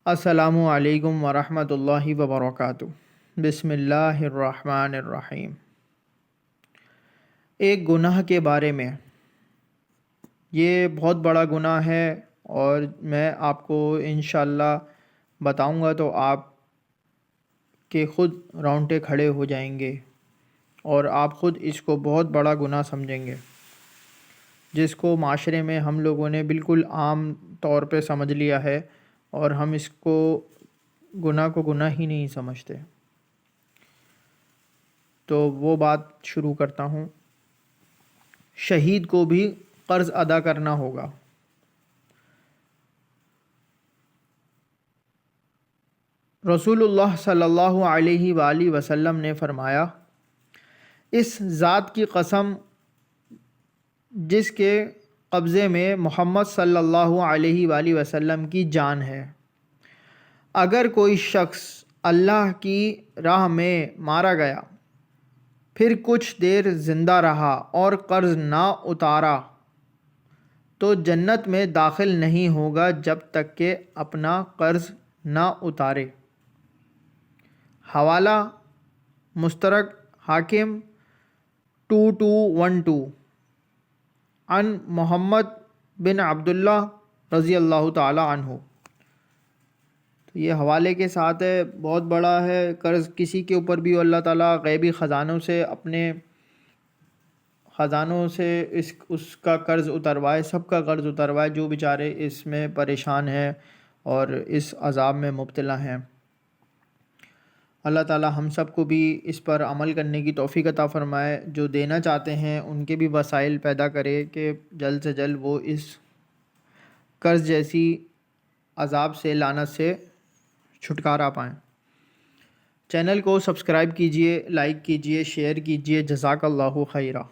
السلام علیکم ورحمۃ اللہ وبرکاتہ۔ بسم اللہ الرحمن الرحیم۔ ایک گناہ کے بارے میں، یہ بہت بڑا گناہ ہے اور میں آپ کو انشاءاللہ بتاؤں گا تو آپ کے خود رونگٹے کھڑے ہو جائیں گے اور آپ خود اس کو بہت بڑا گناہ سمجھیں گے، جس کو معاشرے میں ہم لوگوں نے بالکل عام طور پہ سمجھ لیا ہے اور ہم اس کو گناہ کو گناہ ہی نہیں سمجھتے۔ تو وہ بات شروع کرتا ہوں۔ شہید کو بھی قرض ادا کرنا ہوگا۔ رسول اللہ صلی اللہ علیہ وآلہ وسلم نے فرمایا، اس ذات کی قسم جس کے قبضے میں محمد صلی اللہ علیہ وآلہ وسلم کی جان ہے، اگر کوئی شخص اللہ کی راہ میں مارا گیا، پھر کچھ دیر زندہ رہا اور قرض نہ اتارا تو جنت میں داخل نہیں ہوگا جب تک کہ اپنا قرض نہ اتارے۔ حوالہ مستدرک حاکم 2212 عن محمد بن عبداللہ رضی اللہ تعالی عنہ۔ تو یہ حوالے کے ساتھ ہے، بہت بڑا ہے قرض کسی کے اوپر بھی اللہ تعالیٰ غیبی خزانوں سے، اپنے خزانوں سے اس کا قرض اتروائے، سب کا قرض اتروائے جو بیچارے اس میں پریشان ہیں اور اس عذاب میں مبتلا ہیں۔ اللہ تعالیٰ ہم سب کو بھی اس پر عمل کرنے کی توفیق عطا فرمائے، جو دینا چاہتے ہیں ان کے بھی وسائل پیدا کرے کہ جلد سے جلد وہ اس قرض جیسی عذاب سے، لعنت سے چھٹکارا پائیں۔ چینل کو سبسکرائب کیجئے، لائک کیجئے، شیئر کیجئے۔ جزاک اللہ خیرہ۔